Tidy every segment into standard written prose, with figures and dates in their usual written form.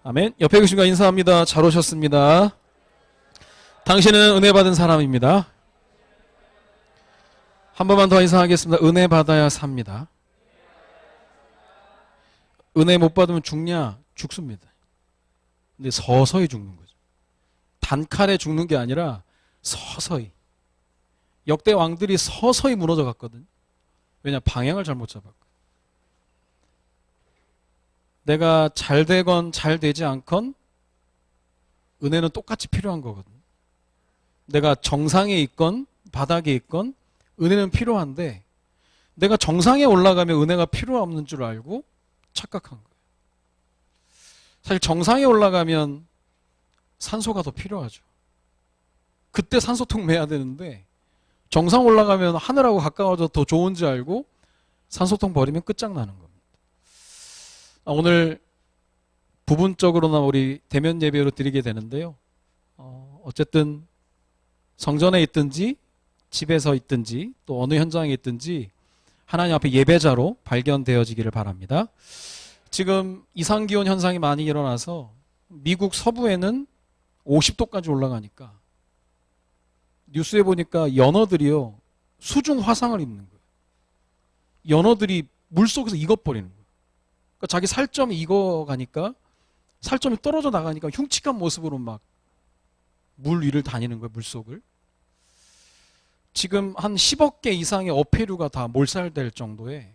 아멘. 옆에 계신 분 인사합니다. 잘 오셨습니다. 당신은 은혜 받은 사람입니다. 한 번만 더 인사하겠습니다. 은혜 받아야 삽니다. 은혜 못 받으면 죽냐? 죽습니다. 근데 서서히 죽는 거죠. 단칼에 죽는 게 아니라 서서히. 역대 왕들이 서서히 무너져 갔거든요. 왜냐? 방향을 잘못 잡았고. 내가 잘 되건 잘 되지 않건 은혜는 똑같이 필요한 거거든요. 내가 정상에 있건 바닥에 있건 은혜는 필요한데 내가 정상에 올라가면 은혜가 필요 없는 줄 알고 착각한 거예요. 사실 정상에 올라가면 산소가 더 필요하죠. 그때 산소통 매야 되는데 정상 올라가면 하늘하고 가까워져 더 좋은지 알고 산소통 버리면 끝장나는 겁니다. 오늘 부분적으로나 우리 대면 예배로 드리게 되는데요. 어쨌든 성전에 있든지 집에서 있든지 또 어느 현장에 있든지 하나님 앞에 예배자로 발견되어지기를 바랍니다. 지금 이상기온 현상이 많이 일어나서 미국 서부에는 50도까지 올라가니까 뉴스에 보니까 연어들이요 수중 화상을 입는 거예요. 연어들이 물속에서 익어버리는 거예요. 그러니까 자기 살점이 익어가니까 살점이 떨어져 나가니까 흉측한 모습으로 막 물 위를 다니는 거예요. 물속을. 지금 한 10억 개 이상의 어패류가 다 몰살될 정도의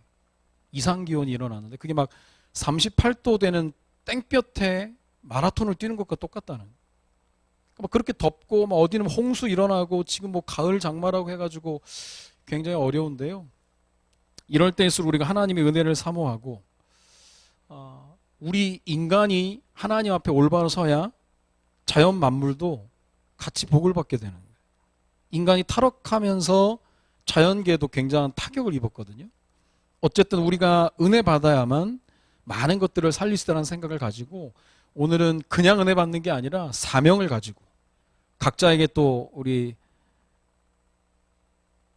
이상기온이 일어나는데 그게 막 38도 되는 땡볕에 마라톤을 뛰는 것과 똑같다는. 그렇게 덥고 어디는 홍수 일어나고 지금 가을 장마라고 해가지고 굉장히 어려운데요. 이럴 때일수록 우리가 하나님의 은혜를 사모하고 우리 인간이 하나님 앞에 올바로 서야 자연 만물도 같이 복을 받게 되는 거예요. 인간이 타락하면서 자연계도 굉장한 타격을 입었거든요. 어쨌든 우리가 은혜 받아야만 많은 것들을 살릴 수 있다는 생각을 가지고 오늘은 그냥 은혜 받는 게 아니라 사명을 가지고 각자에게 또 우리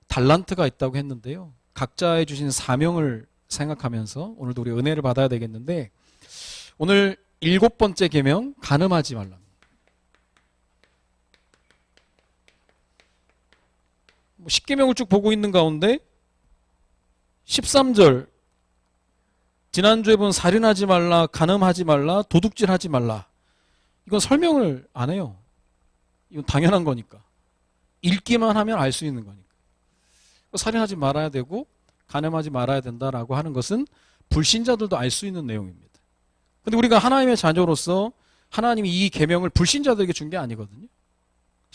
달란트가 있다고 했는데요. 각자에 주신 사명을 생각하면서 오늘도 우리 은혜를 받아야 되겠는데 오늘 7번째 계명 간음하지 말라. 10계명을 쭉 보고 있는 가운데 13절 지난주에 본 살인하지 말라, 간음하지 말라, 도둑질하지 말라. 이건 설명을 안 해요. 이건 당연한 거니까. 읽기만 하면 알 수 있는 거니까. 살인하지 말아야 되고 간음하지 말아야 된다라고 하는 것은 불신자들도 알 수 있는 내용입니다. 근데 우리가 하나님의 자녀로서 하나님이 이 계명을 불신자들에게 준 게 아니거든요.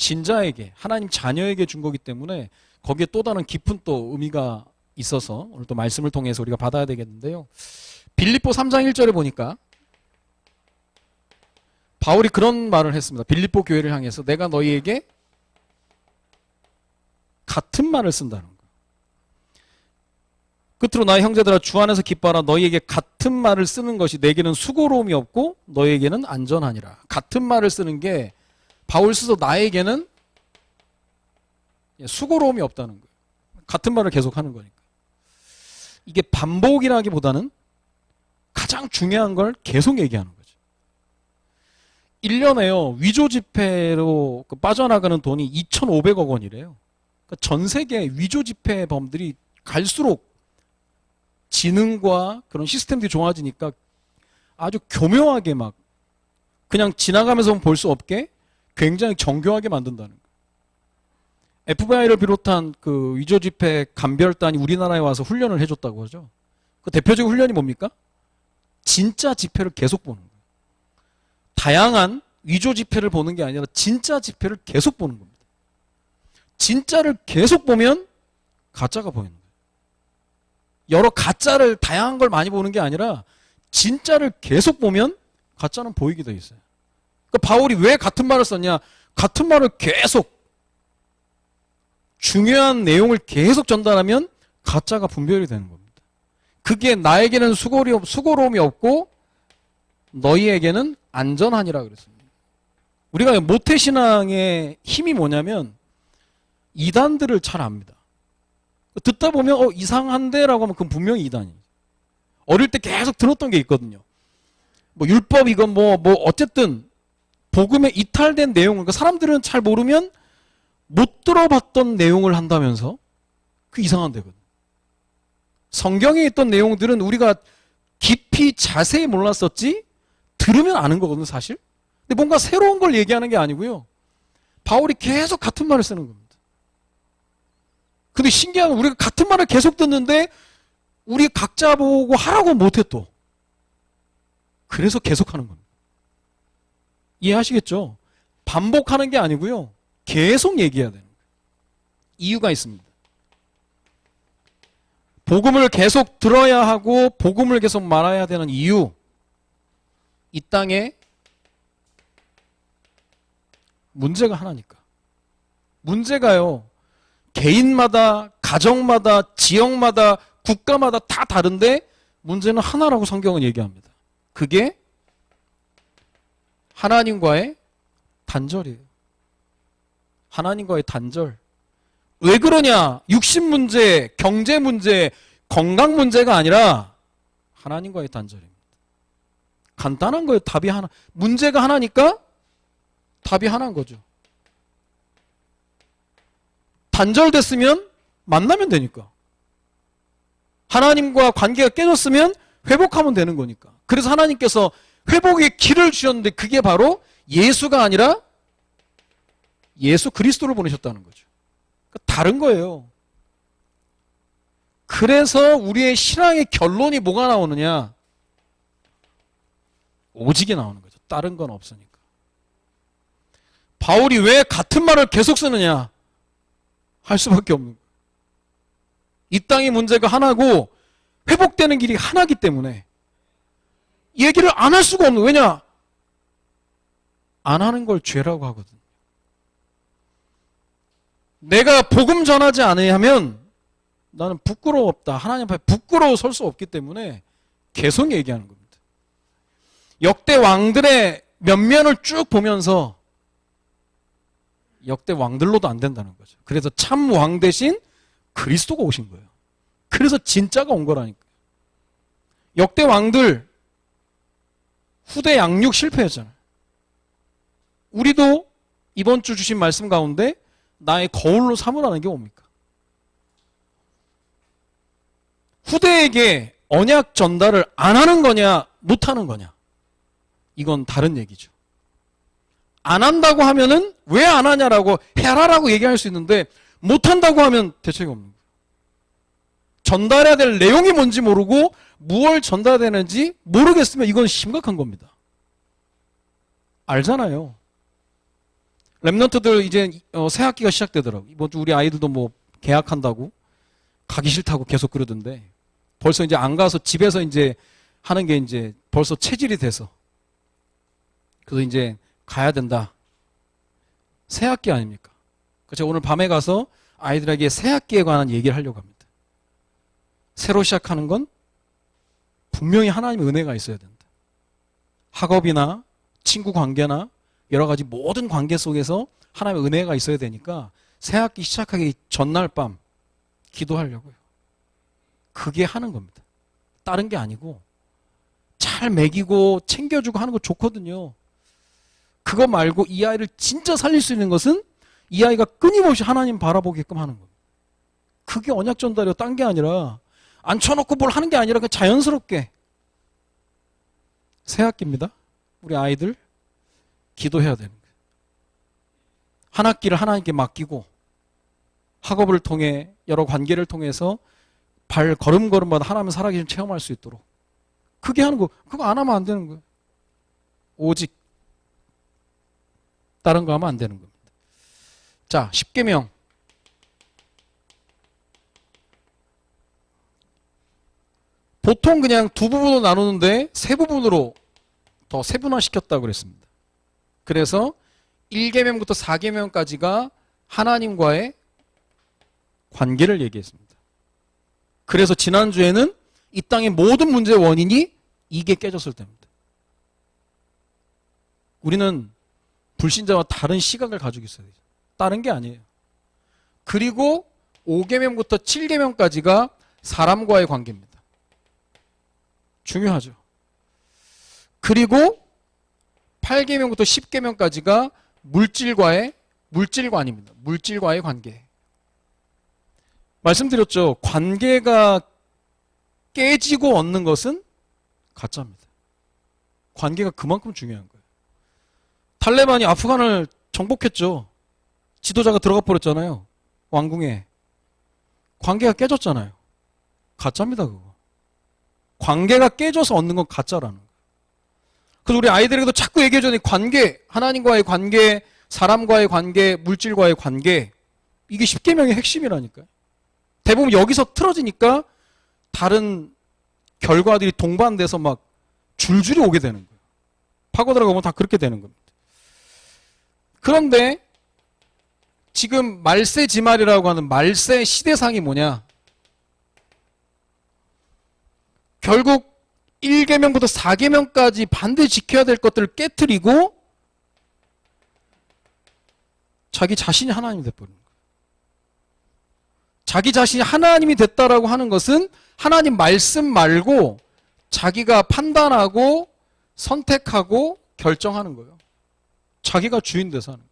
신자에게, 하나님 자녀에게 준 거기 때문에 거기에 또 다른 깊은 또 의미가 있어서 오늘 또 말씀을 통해서 우리가 받아야 되겠는데요. 빌립보 3장 1절에 보니까 바울이 그런 말을 했습니다. 빌립보 교회를 향해서 내가 너희에게 같은 말을 쓴다는 거예요. 끝으로 나의 형제들아 주 안에서 기뻐하라. 너희에게 같은 말을 쓰는 것이 내게는 수고로움이 없고 너희에게는 안전하니라. 같은 말을 쓰는 게 바울 스스로 나에게는 수고로움이 없다는 거예요. 같은 말을 계속하는 거니까. 이게 반복이라기보다는 가장 중요한 걸 계속 얘기하는 거죠. 1년에요. 위조 지폐로 빠져나가는 돈이 2,500억 원이래요. 그러니까 전 세계 위조 지폐범들이 갈수록 지능과 그런 시스템들이 좋아지니까 아주 교묘하게 막 그냥 지나가면서 볼 수 없게 굉장히 정교하게 만든다는 거예요. FBI를 비롯한 그 위조 지폐 감별단이 우리나라에 와서 훈련을 해줬다고 하죠. 그 대표적인 훈련이 뭡니까? 진짜 지폐를 계속 보는 거예요. 다양한 위조 지폐를 보는 게 아니라 진짜 지폐를 계속 보는 겁니다. 진짜를 계속 보면 가짜가 보이는 거예요. 여러 가짜를 다양한 걸 많이 보는 게 아니라 진짜를 계속 보면 가짜는 보이게 돼 있어요. 그러니까 바울이 왜 같은 말을 썼냐? 같은 말을 계속 중요한 내용을 계속 전달하면 가짜가 분별이 되는 겁니다. 그게 나에게는 수고로움이 없고 너희에게는 안전하니라 그랬습니다. 우리가 모태신앙의 힘이 뭐냐면 이단들을 잘 압니다. 듣다 보면 이상한데 라고 하면 그건 분명히 이단이에요. 어릴 때 계속 들었던 게 있거든요. 뭐 율법이건 뭐 어쨌든 복음에 이탈된 내용을, 그러니까 사람들은 잘 모르면 못 들어봤던 내용을 한다면서 그 이상한 데거든. 성경에 있던 내용들은 우리가 깊이 자세히 몰랐었지 들으면 아는 거거든 사실. 근데 뭔가 새로운 걸 얘기하는 게 아니고요. 바울이 계속 같은 말을 쓰는 겁니다. 근데 신기한 건 우리가 같은 말을 계속 듣는데 우리 각자 보고 하라고 못해 또. 그래서 계속하는 겁니다. 이해하시겠죠? 반복하는 게 아니고요. 계속 얘기해야 되는 거예요. 이유가 있습니다. 복음을 계속 들어야 하고 복음을 계속 말해야 되는 이유. 이 땅에 문제가 하나니까. 문제가요. 개인마다, 가정마다, 지역마다, 국가마다 다 다른데 문제는 하나라고 성경은 얘기합니다. 그게 하나님과의 단절이에요. 하나님과의 단절. 왜 그러냐? 육신 문제, 경제 문제, 건강 문제가 아니라 하나님과의 단절입니다. 간단한 거예요. 답이 하나. 문제가 하나니까 답이 하나인 거죠. 단절됐으면 만나면 되니까. 하나님과 관계가 깨졌으면 회복하면 되는 거니까. 그래서 하나님께서 회복의 길을 주셨는데 그게 바로 예수가 아니라 예수 그리스도를 보내셨다는 거죠. 그러니까 다른 거예요. 그래서 우리의 신앙의 결론이 뭐가 나오느냐? 오직이 나오는 거죠. 다른 건 없으니까. 바울이 왜 같은 말을 계속 쓰느냐? 할 수밖에 없는 거예요. 이 땅의 문제가 하나고 회복되는 길이 하나기 때문에 얘기를 안 할 수가 없는. 왜냐? 안 하는 걸 죄라고 하거든. 내가 복음 전하지 않으면 나는 부끄러웠다. 하나님 앞에 부끄러워 설 수 없기 때문에 계속 얘기하는 겁니다. 역대 왕들의 면면을 쭉 보면서 역대 왕들로도 안 된다는 거죠. 그래서 참 왕 대신 그리스도가 오신 거예요. 그래서 진짜가 온 거라니까요. 역대 왕들 후대 양육 실패했잖아요. 우리도 이번 주 주신 말씀 가운데 나의 거울로 삼으라는 게 뭡니까? 후대에게 언약 전달을 안 하는 거냐, 못 하는 거냐? 이건 다른 얘기죠. 안 한다고 하면은 왜 안 하냐라고 해라라고 얘기할 수 있는데 못 한다고 하면 대책이 없는 거예요. 전달해야 될 내용이 뭔지 모르고 무엇을 전달되는지 모르겠으면 이건 심각한 겁니다. 알잖아요. 랩런트들 이제 새 학기가 시작되더라고요. 이번 주 우리 아이들도 뭐 계약한다고 가기 싫다고 계속 그러던데 벌써 이제 안 가서 집에서 이제 하는 게 이제 벌써 체질이 돼서 그래서 이제 가야 된다. 새 학기 아닙니까? 제가 오늘 밤에 가서 아이들에게 새 학기에 관한 얘기를 하려고 합니다. 새로 시작하는 건 분명히 하나님의 은혜가 있어야 된다. 학업이나 친구 관계나 여러 가지 모든 관계 속에서 하나님의 은혜가 있어야 되니까 새 학기 시작하기 전날 밤 기도하려고요. 그게 하는 겁니다. 다른 게 아니고 잘 먹이고 챙겨주고 하는 거 좋거든요. 그거 말고 이 아이를 진짜 살릴 수 있는 것은 이 아이가 끊임없이 하나님 바라보게끔 하는 겁니다. 그게 언약 전달이요. 딴 게 아니라 앉혀놓고 뭘 하는 게 아니라 그냥 자연스럽게. 새 학기입니다. 우리 아이들 기도해야 되는 거예요. 한 학기를 하나님께 맡기고 학업을 통해 여러 관계를 통해서 발 걸음걸음마다 하나님 살아계신 체험할 수 있도록 그게 하는 거. 그거 안 하면 안 되는 거예요. 오직 다른 거 하면 안 되는 겁니다. 자, 10계명. 보통 그냥 두 부분으로 나누는데 세 부분으로 더 세분화시켰다고 그랬습니다. 그래서 1계명부터 4계명까지가 하나님과의 관계를 얘기했습니다. 그래서 지난주에는 이 땅의 모든 문제의 원인이 이게 깨졌을 때입니다. 우리는 불신자와 다른 시각을 가지고 있어야 되죠. 다른 게 아니에요. 그리고 5계명부터 7계명까지가 사람과의 관계입니다. 중요하죠. 그리고 8계명부터 10계명까지가 물질관입니다. 물질과의 관계. 말씀드렸죠. 관계가 깨지고 얻는 것은 가짜입니다. 관계가 그만큼 중요한 거예요. 탈레반이 아프간을 정복했죠. 지도자가 들어가 버렸잖아요. 왕궁에. 관계가 깨졌잖아요. 가짜입니다, 그거. 관계가 깨져서 얻는 건 가짜라는 거예요. 그래서 우리 아이들에게도 자꾸 얘기해줘야 돼. 관계, 하나님과의 관계, 사람과의 관계, 물질과의 관계. 이게 10계명의 핵심이라니까요. 대부분 여기서 틀어지니까 다른 결과들이 동반돼서 막 줄줄이 오게 되는 거예요. 파고 들어가면 다 그렇게 되는 겁니다. 그런데 지금 말세지말이라고 하는 말세 시대상이 뭐냐? 결국 1계명부터 4계명까지 반드시 지켜야 될 것들을 깨트리고 자기 자신이 하나님이 돼버리는 거예요. 자기 자신이 하나님이 됐다라고 하는 것은 하나님 말씀 말고 자기가 판단하고 선택하고 결정하는 거예요. 자기가 주인 돼서 하는 거예요.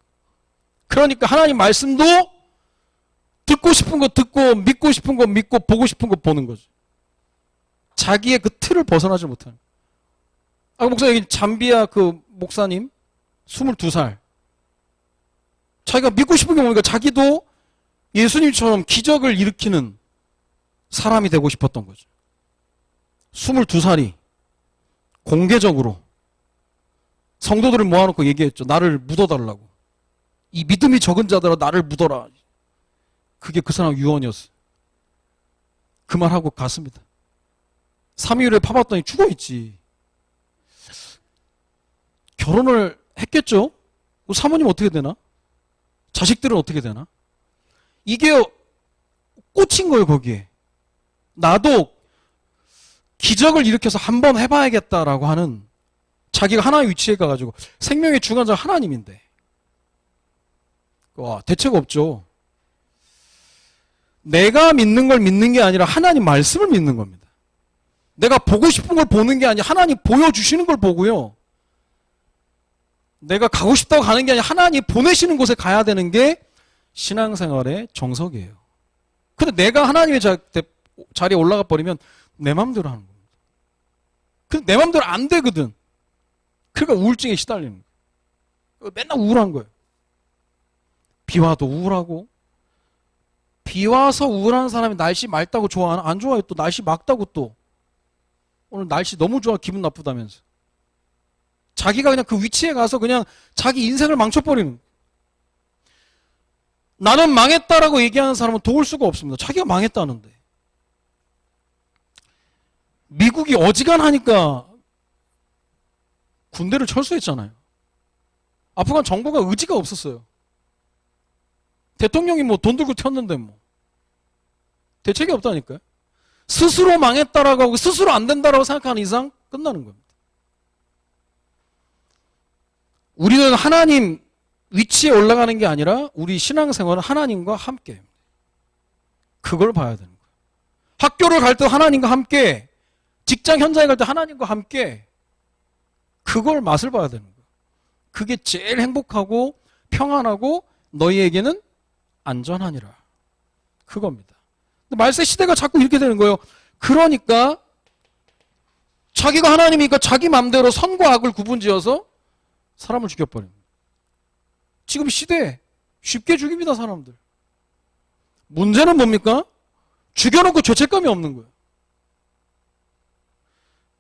그러니까 하나님 말씀도 듣고 싶은 거 듣고 믿고 싶은 거 믿고 보고 싶은 거 보는 거죠. 자기의 그 틀을 벗어나지 못하는. 아까 목사 여기 잠비아 그 목사님 22살. 자기가 믿고 싶은 게 뭡니까? 자기도 예수님처럼 기적을 일으키는 사람이 되고 싶었던 거죠. 22살이 공개적으로 성도들을 모아놓고 얘기했죠. 나를 묻어달라고. 이 믿음이 적은 자들아 나를 묻어라. 그게 그 사람 유언이었어요. 그 말하고 갔습니다. 3일에 파봤더니 죽어있지. 결혼을 했겠죠? 사모님 어떻게 되나? 자식들은 어떻게 되나? 이게 꽂힌 거예요, 거기에. 나도 기적을 일으켜서 한번 해봐야겠다라고 하는 자기가 하나의 위치에 가가지고 생명의 주관자 하나님인데. 와, 대책 없죠. 내가 믿는 걸 믿는 게 아니라 하나님 말씀을 믿는 겁니다. 내가 보고 싶은 걸 보는 게 아니라 하나님 보여주시는 걸 보고요. 내가 가고 싶다고 가는 게 아니라 하나님 보내시는 곳에 가야 되는 게 신앙생활의 정석이에요. 근데 내가 하나님의 자리에 올라가 버리면 내 맘대로 하는 겁니다. 근데 내 맘대로 안 되거든. 그러니까 우울증에 시달리는 거예요. 맨날 우울한 거예요. 비 와도 우울하고, 비 와서 우울한 사람이 날씨 맑다고 좋아하나? 안 좋아요. 또 날씨 맑다고 또. 오늘 날씨 너무 좋아 기분 나쁘다면서. 자기가 그냥 그 위치에 가서 그냥 자기 인생을 망쳐버리는 거예요. 나는 망했다라고 얘기하는 사람은 도울 수가 없습니다. 자기가 망했다는데. 미국이 어지간하니까 군대를 철수했잖아요. 아프간 정부가 의지가 없었어요. 대통령이 뭐 돈 들고 튀었는데 뭐. 대책이 없다니까요. 스스로 망했다라고 하고 스스로 안 된다라고 생각하는 이상 끝나는 겁니다. 우리는 하나님 위치에 올라가는 게 아니라 우리 신앙생활은 하나님과 함께. 그걸 봐야 되는 거예요. 학교를 갈 때 하나님과 함께, 직장 현장에 갈 때 하나님과 함께, 그걸 맛을 봐야 되는 거예요. 그게 제일 행복하고 평안하고 너희에게는 안전하니라. 그겁니다. 근데 말세 시대가 자꾸 이렇게 되는 거예요. 그러니까 자기가 하나님이니까 자기 마음대로 선과 악을 구분지어서 사람을 죽여버립니다. 지금 시대에 쉽게 죽입니다, 사람들. 문제는 뭡니까? 죽여놓고 죄책감이 없는 거예요.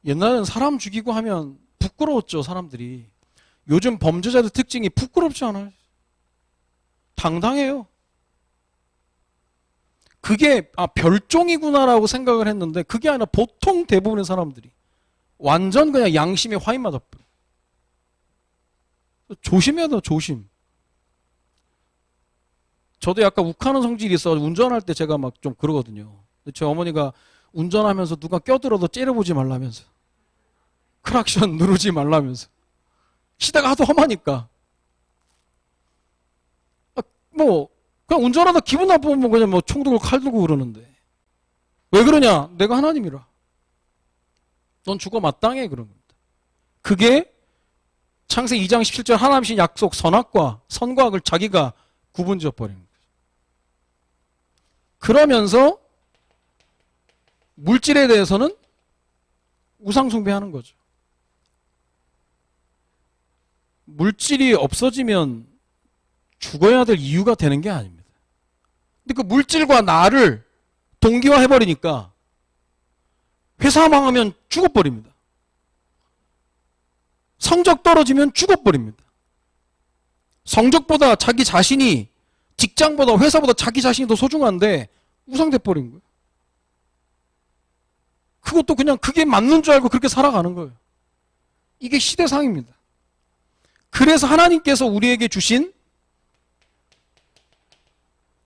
옛날에는 사람 죽이고 하면 부끄러웠죠, 사람들이. 요즘 범죄자들 특징이 부끄럽지 않아요. 당당해요. 그게 별종이구나라고 생각을 했는데 그게 아니라 보통 대부분의 사람들이 완전 그냥 양심에 화인맞아. 조심해야 돼요, 조심. 저도 약간 욱하는 성질이 있어서 운전할 때 제가 막 좀 그러거든요. 제 어머니가 운전하면서 누가 껴들어도 째려보지 말라면서, 크락션 누르지 말라면서. 시대가 하도 험하니까. 뭐 그냥 운전하다 기분 나쁘면 그냥 뭐 총 들고 칼 들고 그러는데 왜 그러냐? 내가 하나님이라. 넌 죽어 마땅해 그런 겁니다. 그게 창세기 2장 17절 하나님 신 약속 선악과 선과 악을 자기가 구분지어 버리는 거죠. 그러면서 물질에 대해서는 우상 숭배하는 거죠. 물질이 없어지면 죽어야 될 이유가 되는 게 아닙니다. 근데 그 물질과 나를 동기화해버리니까 회사 망하면 죽어버립니다. 성적 떨어지면 죽어버립니다. 성적보다 자기 자신이, 직장보다 회사보다 자기 자신이 더 소중한데 우상돼버린 거예요. 그것도 그냥 그게 맞는 줄 알고 그렇게 살아가는 거예요. 이게 시대상입니다. 그래서 하나님께서 우리에게 주신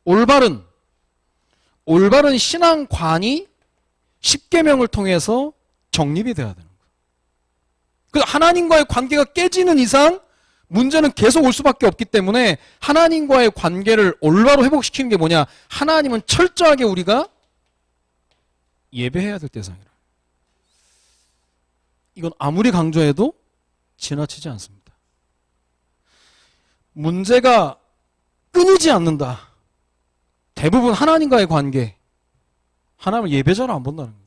올바른 신앙관이 십계명을 통해서 정립이 돼야 되는 거예요. 그래서 하나님과의 관계가 깨지는 이상 문제는 계속 올 수밖에 없기 때문에 하나님과의 관계를 올바로 회복시키는 게 뭐냐? 하나님은 철저하게 우리가 예배해야 될 대상이라. 이건 아무리 강조해도 지나치지 않습니다. 문제가 끊이지 않는다. 대부분 하나님과의 관계, 하나님을 예배자로 안 본다는 거예요.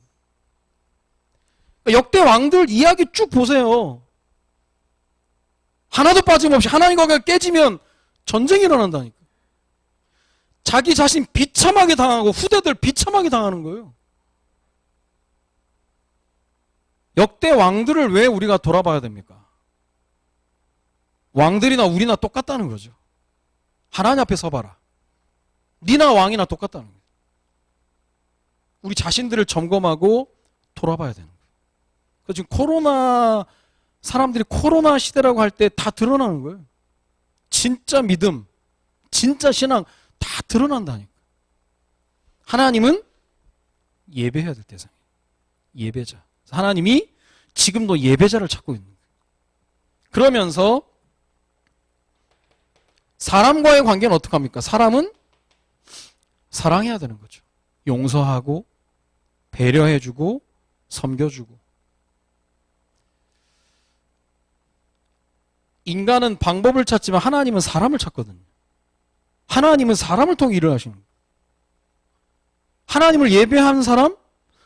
역대 왕들 이야기 쭉 보세요. 하나도 빠짐없이 하나님과 관계가 깨지면 전쟁이 일어난다니까. 자기 자신 비참하게 당하고 후대들 비참하게 당하는 거예요. 역대 왕들을 왜 우리가 돌아봐야 됩니까? 왕들이나 우리나 똑같다는 거죠. 하나님 앞에 서봐라. 니나 왕이나 똑같다는 거예요. 우리 자신들을 점검하고 돌아봐야 되는 거예요. 그래서 지금 사람들이 코로나 시대라고 할 때 다 드러나는 거예요. 진짜 믿음, 진짜 신앙 다 드러난다니까. 하나님은 예배해야 될 대상이에요. 예배자. 하나님이 지금도 예배자를 찾고 있는 거예요. 그러면서 사람과의 관계는 어떻게 합니까? 사람은 사랑해야 되는 거죠. 용서하고 배려해주고 섬겨주고. 인간은 방법을 찾지만 하나님은 사람을 찾거든요. 하나님은 사람을 통해 일을 하시는 거예요. 하나님을 예배하는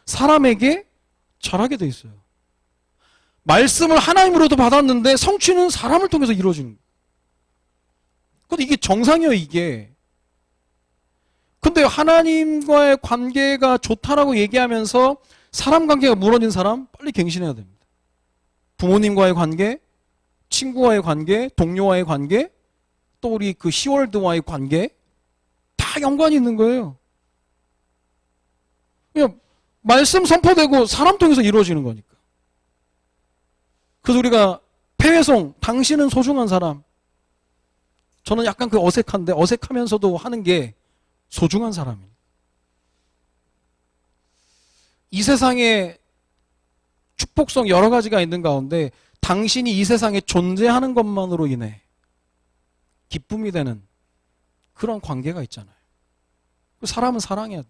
사람에게 잘하게 돼 있어요. 말씀을 하나님으로도 받았는데 성취는 사람을 통해서 이루어지는 거예요. 근데 이게 정상이에요, 이게. 근데 하나님과의 관계가 좋다라고 얘기하면서 사람 관계가 무너진 사람 빨리 갱신해야 됩니다. 부모님과의 관계, 친구와의 관계, 동료와의 관계, 또 우리 그 시월드와의 관계 다 연관이 있는 거예요. 그냥 말씀 선포되고 사람 통해서 이루어지는 거니까. 그래서 우리가 폐회송, 당신은 소중한 사람. 저는 약간 그 어색한데 어색하면서도 하는 게 소중한 사람이에요. 이 세상에 축복성 여러 가지가 있는 가운데 당신이 이 세상에 존재하는 것만으로 인해 기쁨이 되는 그런 관계가 있잖아요. 사람은 사랑해야 돼.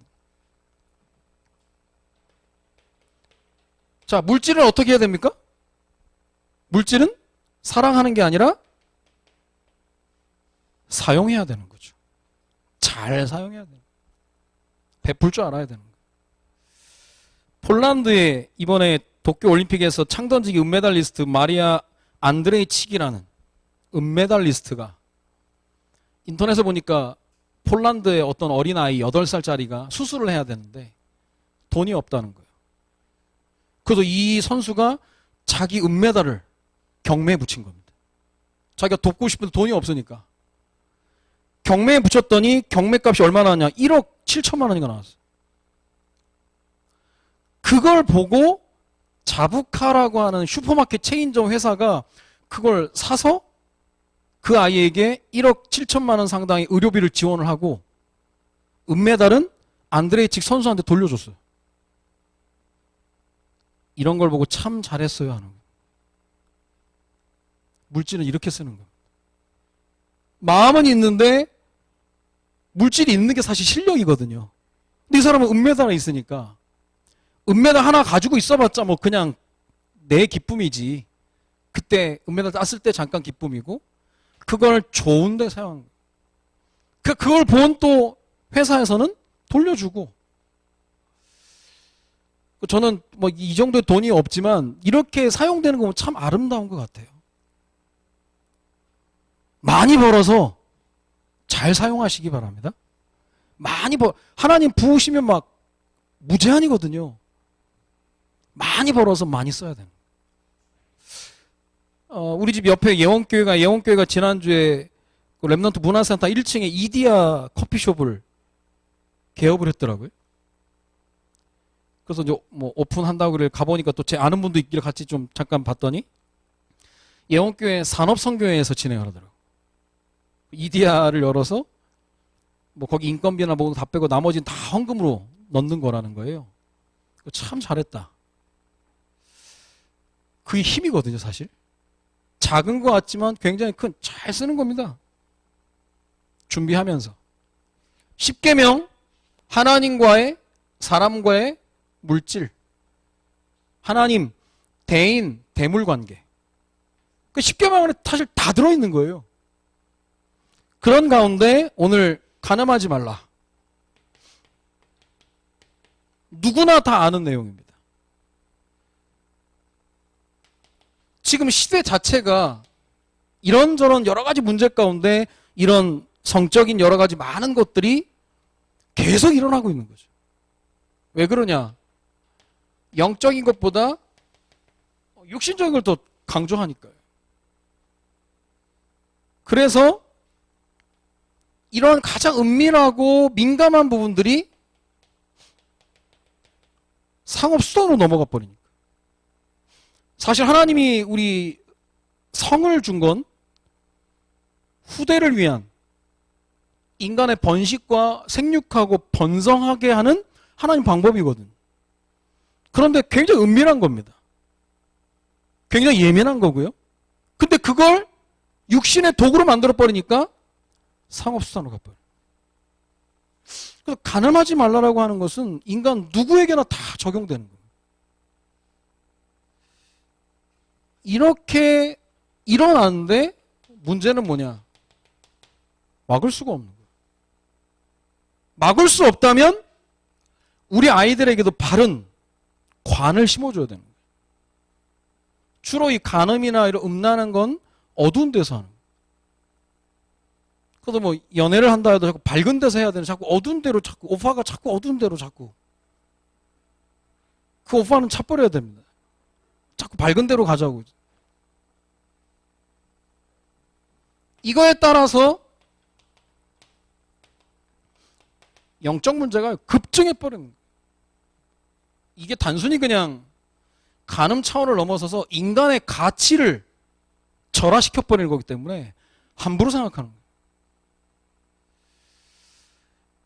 자, 물질은 어떻게 해야 됩니까? 물질은 사랑하는 게 아니라 사용해야 되는 거죠. 잘 사용해야 돼요. 베풀 줄 알아야 되는 거예요. 폴란드에 이번에 도쿄올림픽에서 창던지기 은메달리스트 마리아 안드레이치기라는 은메달리스트가 인터넷에 보니까 폴란드의 어떤 어린아이 8살짜리가 수술을 해야 되는데 돈이 없다는 거예요. 그래서 이 선수가 자기 은메달을 경매에 붙인 겁니다. 자기가 돕고 싶은데 돈이 없으니까. 경매에 붙였더니 경매값이 얼마나 나왔냐? 1억 7천만 원이가 나왔어요. 그걸 보고 자부카라고 하는 슈퍼마켓 체인점 회사가 그걸 사서 그 아이에게 1억 7천만 원 상당의 의료비를 지원을 하고 은메달은 안드레이칙 선수한테 돌려줬어요. 이런 걸 보고 참 잘했어요 하는 거예요. 물질은 이렇게 쓰는 거예요. 마음은 있는데 물질이 있는 게 사실 실력이거든요. 근데 이 사람은 은메달이 있으니까 은메달 하나 가지고 있어봤자 뭐 그냥 내 기쁨이지 그때 은메달 땄을 때 잠깐 기쁨이고 그걸 좋은데 사용한 거예요. 그걸 본 또 회사에서는 돌려주고 저는 뭐 이 정도의 돈이 없지만 이렇게 사용되는 거 보면 참 아름다운 것 같아요. 많이 벌어서 잘 사용하시기 바랍니다. 하나님 부으시면 막 무제한이거든요. 많이 벌어서 많이 써야 돼요. 우리 집 옆에 예원교회가 지난주에 그 랩넌트 문화센터 1층에 이디야 커피숍을 개업을 했더라고요. 그래서 이제 뭐 오픈한다고 그래 가보니까 또 제 아는 분도 있길래 같이 좀 잠깐 봤더니 예원교회 산업선교회에서 진행을 하더라고요. 이디야를 열어서 뭐 거기 인건비나 뭐 다 빼고 나머지는 다 헌금으로 넣는 거라는 거예요. 참 잘했다. 그게 힘이거든요, 사실. 작은 것 같지만 굉장히 잘 쓰는 겁니다. 준비하면서. 10계명, 하나님과의, 사람과의 물질. 하나님, 대인, 대물관계. 그 10계명 안에 사실 다 들어있는 거예요. 그런 가운데 오늘 간음하지 말라. 누구나 다 아는 내용입니다. 지금 시대 자체가 이런저런 여러 가지 문제 가운데 이런 성적인 여러 가지 많은 것들이 계속 일어나고 있는 거죠. 왜 그러냐? 영적인 것보다 육신적인 걸 더 강조하니까요. 그래서 이런 가장 은밀하고 민감한 부분들이 상업수단으로 넘어가 버리니까. 사실 하나님이 우리 성을 준 건 후대를 위한 인간의 번식과 생육하고 번성하게 하는 하나님 방법이거든. 그런데 굉장히 은밀한 겁니다. 굉장히 예민한 거고요. 근데 그걸 육신의 도구로 만들어버리니까 상업수단으로 가버려요. 그래서 간음하지 말라라고 하는 것은 인간 누구에게나 다 적용되는 거예요. 이렇게 일어나는데 문제는 뭐냐? 막을 수가 없는 거예요. 막을 수 없다면 우리 아이들에게도 바른 관을 심어줘야 되는 거예요. 주로 이 간음이나 이런 음란한 건 어두운 데서 하는 거예요. 그래서 뭐 연애를 한다 해도 자꾸 밝은 데서 해야 되는 자꾸 어두운 데로 자꾸 오빠가 자꾸 어두운 데로 자꾸 그 오빠는 차버려야 됩니다. 자꾸 밝은 데로 가자고. 이거에 따라서 영적 문제가 급증해 버리는 거예요. 이게 단순히 그냥 간음 차원을 넘어서서 인간의 가치를 절하시켜 버리는 거기 때문에 함부로 생각하는 거예요.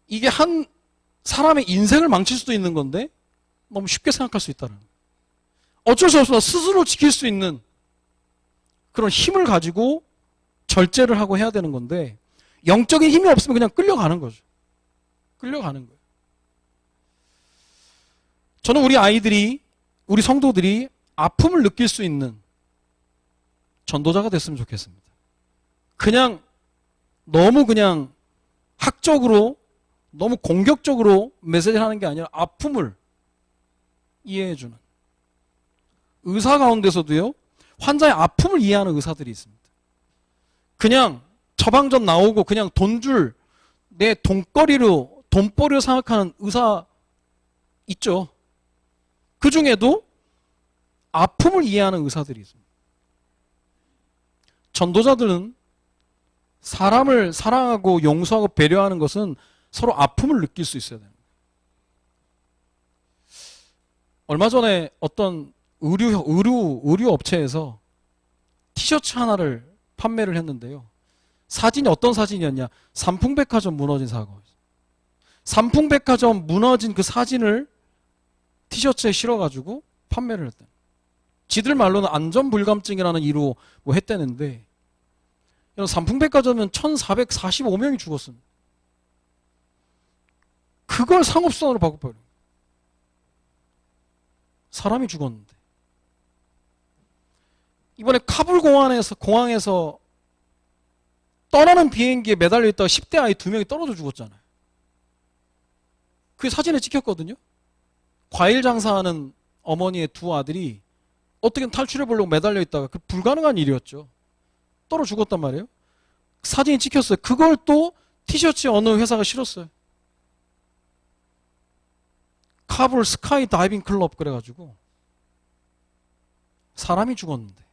이게 한 사람의 인생을 망칠 수도 있는 건데 너무 쉽게 생각할 수 있다는 거예요. 어쩔 수 없어 스스로 지킬 수 있는 그런 힘을 가지고 절제를 하고 해야 되는 건데 영적인 힘이 없으면 그냥 끌려가는 거죠. 끌려가는 거예요. 저는 우리 아이들이, 우리 성도들이 아픔을 느낄 수 있는 전도자가 됐으면 좋겠습니다. 너무 그냥 학적으로 너무 공격적으로 메시지를 하는 게 아니라 아픔을 이해해주는. 의사 가운데서도요, 환자의 아픔을 이해하는 의사들이 있습니다. 그냥 처방전 나오고 그냥 내 돈벌이로 생각하는 의사 있죠. 그 중에도 아픔을 이해하는 의사들이 있습니다. 전도자들은 사람을 사랑하고 용서하고 배려하는 것은 서로 아픔을 느낄 수 있어야 됩니다. 얼마 전에 어떤 의류 업체에서 티셔츠 하나를 판매를 했는데요. 사진이 어떤 사진이었냐? 삼풍백화점 무너진 사고였어요. 삼풍백화점 무너진 그 사진을 티셔츠에 실어가지고 판매를 했대요. 지들 말로는 안전불감증이라는 이유로 뭐 했다는데 삼풍백화점은 1445명이 죽었습니다. 그걸 상업수단으로 바꿔버려요. 사람이 죽었는데. 이번에 카불 공항에서 떠나는 비행기에 매달려 있다가 10대 아이 2명이 떨어져 죽었잖아요. 그게 사진에 찍혔거든요. 과일 장사하는 어머니의 2 아들이 어떻게든 탈출해 보려고 매달려 있다가 그 불가능한 일이었죠. 떨어 죽었단 말이에요. 사진이 찍혔어요. 그걸 또 티셔츠에 어느 회사가 실었어요. 카불 스카이 다이빙 클럽 그래가지고 사람이 죽었는데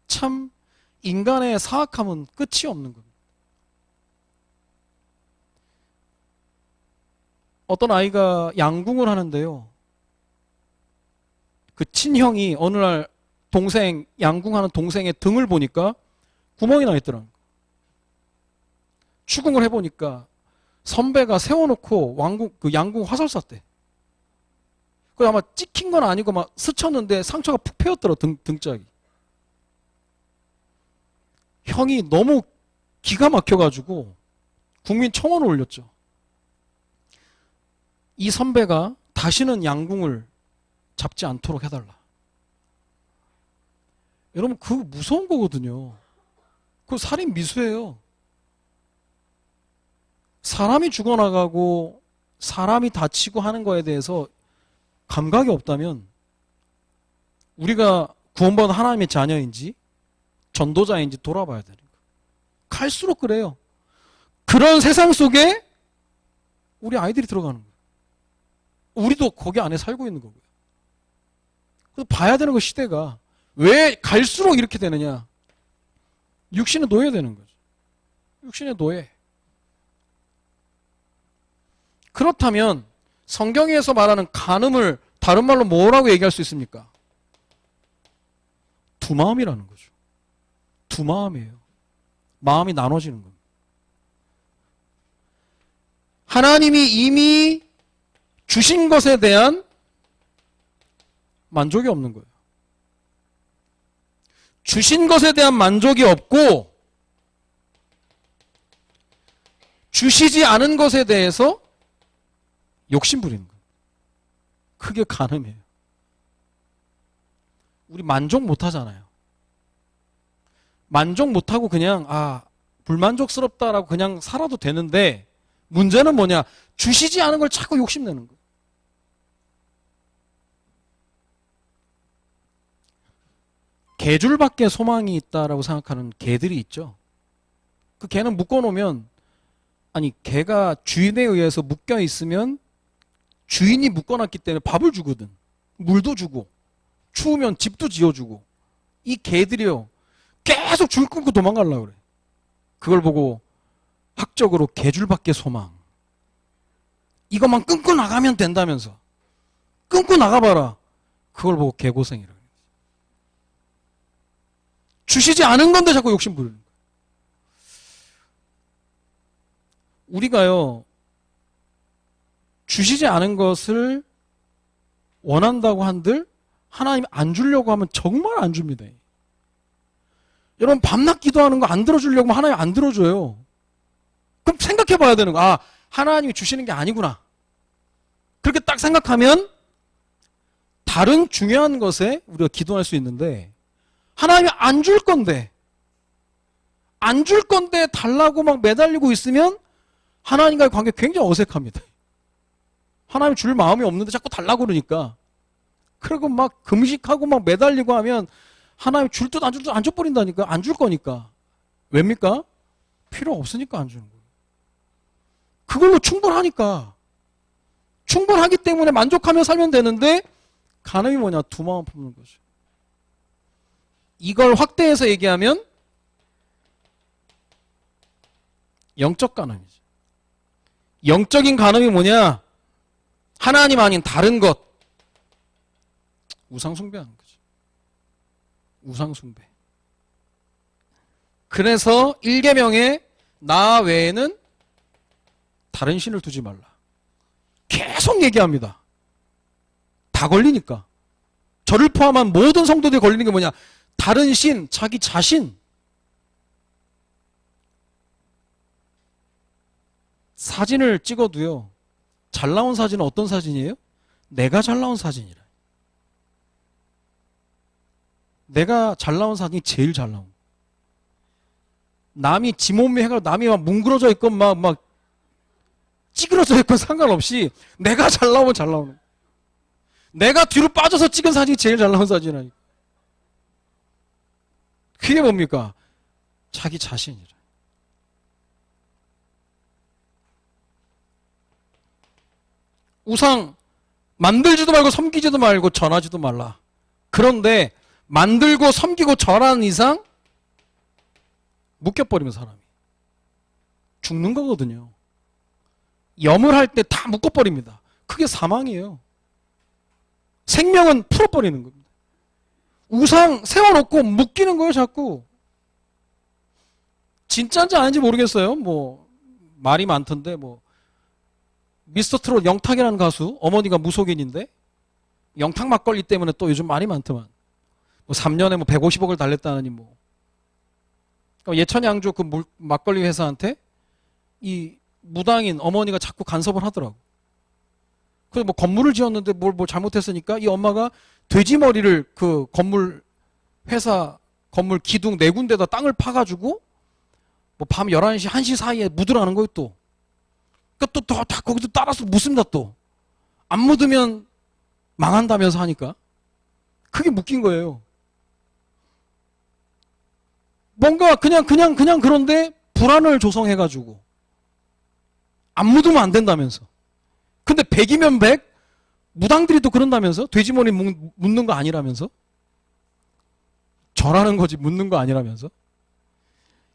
참 인간의 사악함은 끝이 없는 겁니다. 어떤 아이가 양궁을 하는데요. 그 친형이 어느 날 양궁하는 동생의 등을 보니까 구멍이 나 있더라고요. 추궁을 해보니까 선배가 세워놓고 양궁 화살 쐈대. 그 아마 찍힌 건 아니고 막 스쳤는데 상처가 푹 패였더라, 등짝이. 형이 너무 기가 막혀가지고 국민청원을 올렸죠. 이 선배가 다시는 양궁을 잡지 않도록 해달라. 여러분, 그거 무서운 거거든요. 그거 살인 미수예요. 사람이 죽어나가고 사람이 다치고 하는 거에 대해서 감각이 없다면 우리가 구원받은 하나님의 자녀인지 전도자인지 돌아봐야 되는 거예요. 갈수록 그래요. 그런 세상 속에 우리 아이들이 들어가는 거예요. 우리도 거기 안에 살고 있는 거고요. 그래서 봐야 되는 거, 시대가. 왜 갈수록 이렇게 되느냐. 육신의 노예 되는 거죠. 육신의 노예. 그렇다면 성경에서 말하는 간음을 다른 말로 뭐라고 얘기할 수 있습니까? 두 마음이라는 거죠. 두 마음이에요. 마음이 나눠지는 겁니다. 하나님이 이미 주신 것에 대한 만족이 없는 거예요. 주신 것에 대한 만족이 없고 주시지 않은 것에 대해서 욕심 부리는 거예요. 그게 간음이에요. 우리 만족 못 하잖아요. 만족 못 하고 그냥 불만족스럽다라고 그냥 살아도 되는데 문제는 뭐냐? 주시지 않은 걸 자꾸 욕심내는 거예요. 개줄밖에 소망이 있다라고 생각하는 개들이 있죠. 그 개는 묶어놓으면, 개가 주인에 의해서 묶여 있으면 주인이 묶어놨기 때문에 밥을 주거든. 물도 주고, 추우면 집도 지어주고. 이 개들이요, 계속 줄 끊고 도망가려고 그래. 그걸 보고 학적으로 개줄밖에 소망. 이것만 끊고 나가면 된다면서. 끊고 나가봐라. 그걸 보고 개고생이라. 주시지 않은 건데 자꾸 욕심 부리는 거예요. 우리가요, 주시지 않은 것을 원한다고 한들 하나님 안 주려고 하면 정말 안 줍니다. 여러분, 밤낮 기도하는 거 안 들어주려고 하면 하나님 안 들어줘요. 그럼 생각해 봐야 되는 거. 하나님이 주시는 게 아니구나. 그렇게 딱 생각하면 다른 중요한 것에 우리가 기도할 수 있는데, 하나님이 안 줄 건데 달라고 막 매달리고 있으면 하나님과의 관계 굉장히 어색합니다. 하나님 줄 마음이 없는데 자꾸 달라고 그러니까. 그리고 막 금식하고 막 매달리고 하면 하나님 줄 듯 안 줄 듯 안 줘버린다니까. 안 줄 거니까. 왜입니까? 필요 없으니까 안 주는 거예요. 그걸로 충분하니까. 충분하기 때문에 만족하며 살면 되는데, 간음이 뭐냐? 두 마음 품는 거죠. 이걸 확대해서 얘기하면 영적 간음이죠. 영적인 간음이 뭐냐? 하나님 아닌 다른 것. 우상숭배하는 거죠. 우상숭배. 그래서 1계명에 나 외에는 다른 신을 두지 말라. 계속 얘기합니다. 다 걸리니까. 저를 포함한 모든 성도들이 걸리는 게 뭐냐? 다른 신, 자기 자신. 사진을 찍어도요, 잘 나온 사진은 어떤 사진이에요? 내가 잘 나온 사진이라. 내가 잘 나온 사진이 제일 잘 나온. 남이 지 몸에 해가 남이 막 뭉그러져 있건 막 찌그러져 있건 상관없이 내가 잘 나오면 잘 나오는. 내가 뒤로 빠져서 찍은 사진이 제일 잘 나온 사진이라니까. 그게 뭡니까? 자기 자신이라. 우상 만들지도 말고 섬기지도 말고 전하지도 말라. 그런데 만들고 섬기고 절하는 이상 묶여버리면 사람이 죽는 거거든요. 염을 할 때 다 묶어버립니다. 그게 사망이에요. 생명은 풀어버리는 겁니다. 우상 세워놓고 묶이는 거예요, 자꾸. 진짜인지 아닌지 모르겠어요. 뭐 말이 많던데 뭐 미스터 트롯 영탁이라는 가수, 어머니가 무속인인데 영탁 막걸리 때문에 또 요즘 말이 많더만. 뭐 3년에 뭐 150억을 달랬다느니 뭐. 그러니까 예천양조 그 막걸리 회사한테 이 무당인 어머니가 자꾸 간섭을 하더라고. 그래서 뭐 건물을 지었는데 뭘 잘못했으니까 이 엄마가 돼지 머리를 그 건물 회사 건물 기둥 4군데다 땅을 파가지고 뭐 밤 11시 1시 사이에 묻으라는 거예요 또. 그러니까 또 다 거기서 따라서 묻습니다 또. 안 묻으면 망한다면서 하니까. 그게 묶인 거예요. 뭔가 그냥 그런데 불안을 조성해가지고 안 묻으면 안 된다면서. 근데 100이면 100? 무당들이 또 그런다면서? 돼지머리 묻는 거 아니라면서? 절하는 거지 묻는 거 아니라면서?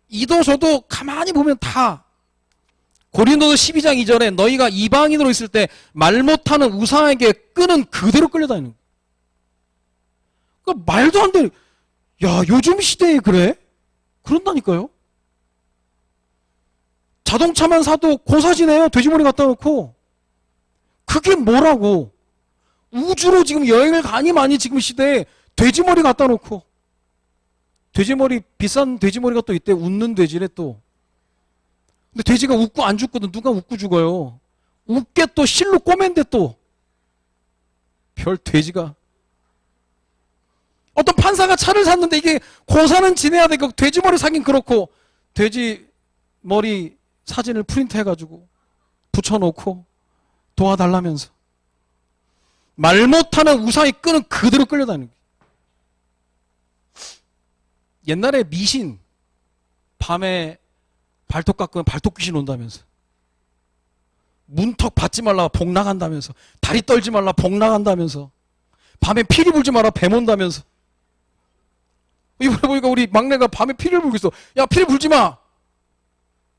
이도 저도 가만히 보면 다 고린도서 12장 2절에 너희가 이방인으로 있을 때 말 못하는 우상에게 끄는 그대로 끌려다니는 거야. 그러니까 말도 안 돼. 야, 요즘 시대에 그래? 그런다니까요. 자동차만 사도 고사지네요. 돼지머리 갖다 놓고. 그게 뭐라고. 우주로 지금 여행을 가니 많이 지금 시대에 돼지머리 갖다 놓고. 돼지머리, 비싼 돼지머리가 또 있대. 웃는 돼지래 또. 근데 돼지가 웃고 안 죽거든. 누가 웃고 죽어요. 웃게 또 실로 꼬맨데 또. 별 돼지가. 어떤 판사가 차를 샀는데 이게 고사는 지내야 되고 돼지머리 사긴 그렇고 돼지머리 사진을 프린트해가지고 붙여놓고 도와달라면서 말 못하는 우상이 끄는 그대로 끌려다니는 거예요. 옛날에 미신 밤에 발톱 깎으면 발톱 귀신 온다면서 문턱 받지 말라 복 나간다면서 다리 떨지 말라 복 나간다면서 밤에 피리 불지 마라 뱀 온다면서 이번에 보니까 우리 막내가 밤에 피를 불고 있어. 야 피리 불지 마.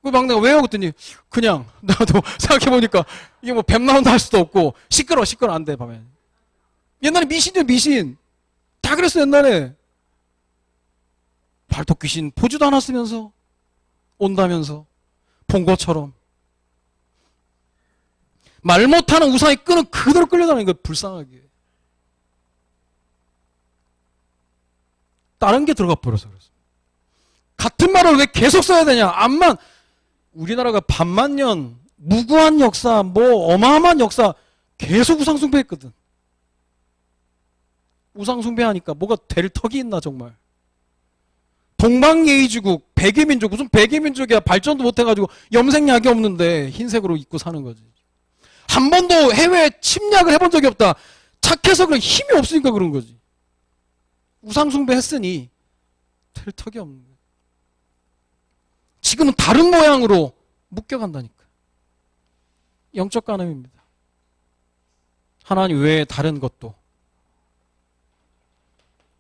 그 막내가 왜요? 그랬더니 그냥 나도 생각해보니까 이게 뭐 뱀 나온다 할 수도 없고 시끄러 안 돼 밤에. 옛날에 미신이요 미신 다 그랬어 옛날에. 발톱 귀신 보지도 않았으면서 온다면서 본 것처럼 말 못하는 우상이 끄는 그대로 끌려다니는 거예요. 불쌍하게. 다른 게 들어가 버려서 그렇습니다. 같은 말을 왜 계속 써야 되냐. 암만 우리나라가 반만년 무구한 역사 뭐 어마어마한 역사 계속 우상숭배했거든. 우상숭배하니까 뭐가 될 턱이 있나 정말. 동방예의지국 백예민족 무슨 백예민족이야. 발전도 못해가지고 염색약이 없는데 흰색으로 입고 사는 거지. 한 번도 해외 침략을 해본 적이 없다. 착해서 그런 힘이 없으니까 그런 거지. 우상숭배 했으니 될 턱이 없는 거예요. 지금은 다른 모양으로 묶여간다니까. 영적 간음입니다. 하나님 외에 다른 것도.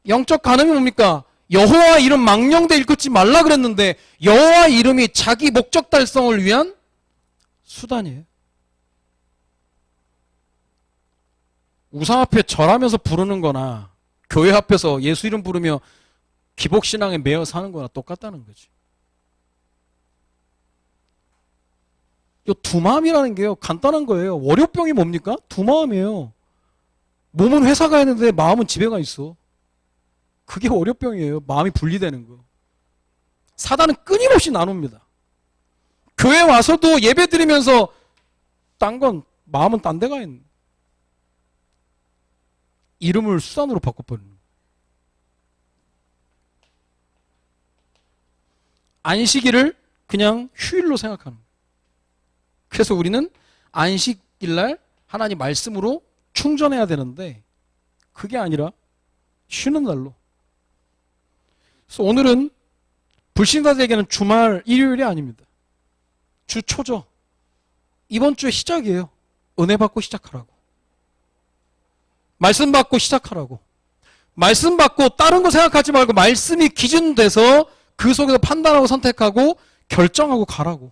영적 간음이 뭡니까? 여호와 이름 망령되 일컫지 말라 그랬는데 여호와 이름이 자기 목적 달성을 위한 수단이에요. 우상 앞에 절하면서 부르는 거나 교회 앞에서 예수 이름 부르며 기복신앙에 매여 사는 거나 똑같다는 거지. 이 두마음이라는 게요 간단한 거예요. 월요병이 뭡니까? 두마음이에요. 몸은 회사 가야 되는데 마음은 집에 가 있어. 그게 월요병이에요. 마음이 분리되는 거. 사단은 끊임없이 나눕니다. 교회 와서도 예배 드리면서 딴 건 마음은 딴 데 가 있는. 이름을 수단으로 바꿔버리는. 안식일을 그냥 휴일로 생각하는 거예요. 그래서 우리는 안식일날 하나님 말씀으로 충전해야 되는데 그게 아니라 쉬는 날로. 그래서 오늘은 불신자들에게는 주말 일요일이 아닙니다. 주 초죠. 이번 주의 시작이에요. 은혜 받고 시작하라고. 말씀 받고 시작하라고. 말씀 받고 다른 거 생각하지 말고 말씀이 기준 돼서 그 속에서 판단하고 선택하고 결정하고 가라고.